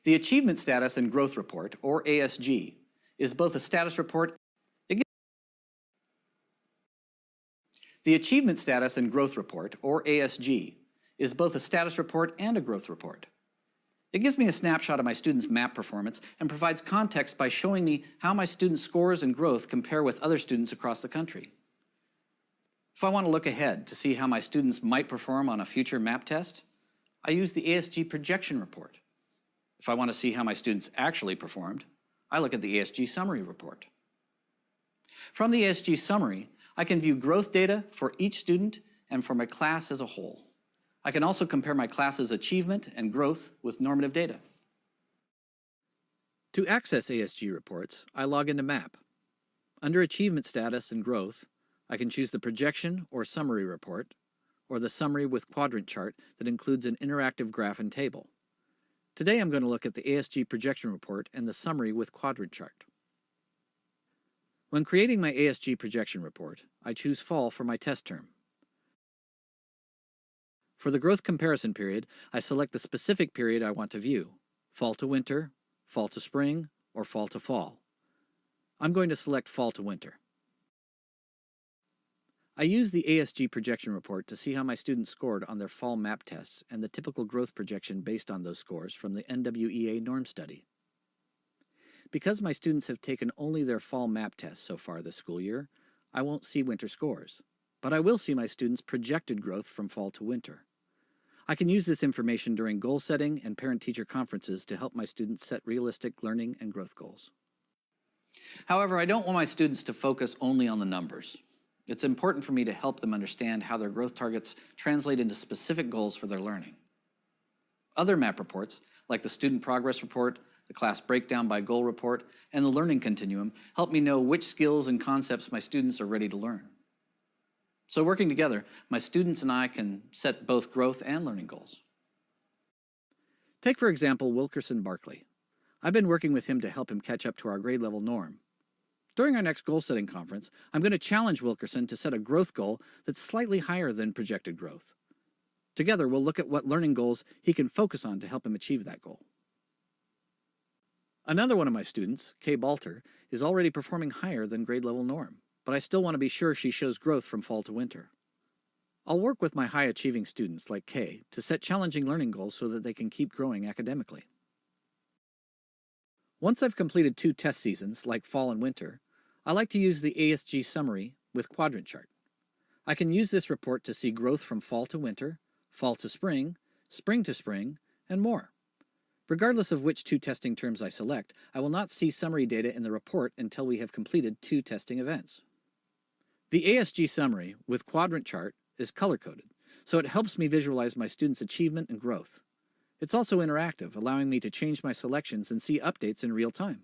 The Achievement Status and Growth Report, or ASG, is both a status report. The Achievement Status and Growth Report, or ASG, is both a status report and a growth report. It gives me a snapshot of my students' MAP performance and provides context by showing me how my students' scores and growth compare with other students across the country. If I want to look ahead to see how my students might perform on a future MAP test, I use the ASG Projection Report. If I want to see how my students actually performed, I look at the ASG Summary Report. From the ASG Summary, I can view growth data for each student and for my class as a whole. I can also compare my class's achievement and growth with normative data. To access ASG reports, I log into MAP. Under Achievement Status and Growth, I can choose the Projection or Summary Report, or the Summary with Quadrant chart that includes an interactive graph and table. Today I'm going to look at the ASG Projection Report and the Summary with Quadrant chart. When creating my ASG Projection Report, I choose Fall for my test term. For the growth comparison period, I select the specific period I want to view: fall to winter, fall to spring, or fall to fall. I'm going to select fall to winter. I use the ASG Projection Report to see how my students scored on their fall MAP tests and the typical growth projection based on those scores from the NWEA norm study. Because my students have taken only their fall MAP tests so far this school year, I won't see winter scores, but I will see my students' projected growth from fall to winter. I can use this information during goal setting and parent-teacher conferences to help my students set realistic learning and growth goals. However, I don't want my students to focus only on the numbers. It's important for me to help them understand how their growth targets translate into specific goals for their learning. Other MAP reports, like the Student Progress Report, the Class Breakdown by Goal Report, and the Learning Continuum, help me know which skills and concepts my students are ready to learn. So working together, my students and I can set both growth and learning goals. Take, for example, Wilkerson Barkley. I've been working with him to help him catch up to our grade level norm. During our next goal-setting conference, I'm going to challenge Wilkerson to set a growth goal that's slightly higher than projected growth. Together, we'll look at what learning goals he can focus on to help him achieve that goal. Another one of my students, Kay Balter, is already performing higher than grade level norm, but I still want to be sure she shows growth from fall to winter. I'll work with my high-achieving students, like Kay, to set challenging learning goals so that they can keep growing academically. Once I've completed 2 test seasons, like fall and winter, I like to use the ASG Summary with Quadrant chart. I can use this report to see growth from fall to winter, fall to spring to spring, and more. Regardless of which 2 testing terms I select, I will not see summary data in the report until we have completed 2 testing events. The ASG Summary with Quadrant chart is color-coded, so it helps me visualize my students' achievement and growth. It's also interactive, allowing me to change my selections and see updates in real time.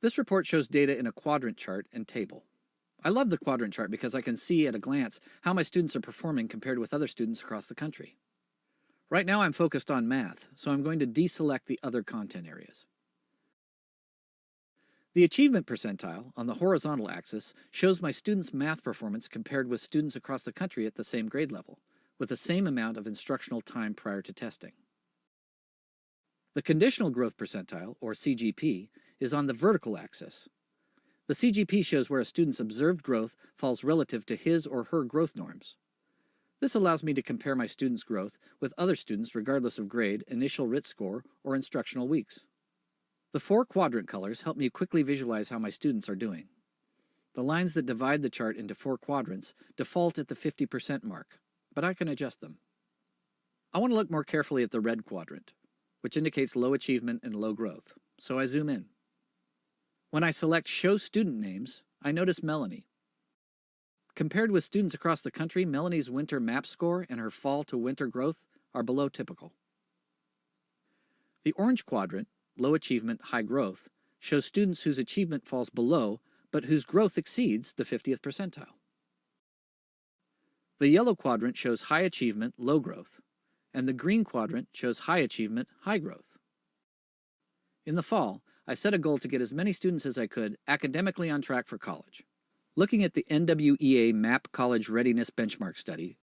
This report shows data in a quadrant chart and table. I love the quadrant chart because I can see at a glance how my students are performing compared with other students across the country. Right now I'm focused on math, so I'm going to deselect the other content areas. The achievement percentile on the horizontal axis shows my students' math performance compared with students across the country at the same grade level, with the same amount of instructional time prior to testing. The conditional growth percentile, or CGP, is on the vertical axis. The CGP shows where a student's observed growth falls relative to his or her growth norms. This allows me to compare my students' growth with other students regardless of grade, initial RIT score, or instructional weeks. The 4 quadrant colors help me quickly visualize how my students are doing. The lines that divide the chart into 4 quadrants default at the 50% mark, but I can adjust them. I want to look more carefully at the red quadrant, which indicates low achievement and low growth, so I zoom in. When I select Show Student Names, I notice Melanie. Compared with students across the country, Melanie's winter MAP score and her fall to winter growth are below typical. The orange quadrant, low achievement, high growth, shows students whose achievement falls below, but whose growth exceeds the 50th percentile. The yellow quadrant shows high achievement, low growth, and the green quadrant shows high achievement, high growth. In the fall, I set a goal to get as many students as I could academically on track for college. Looking at the NWEA MAP College Readiness Benchmark Study,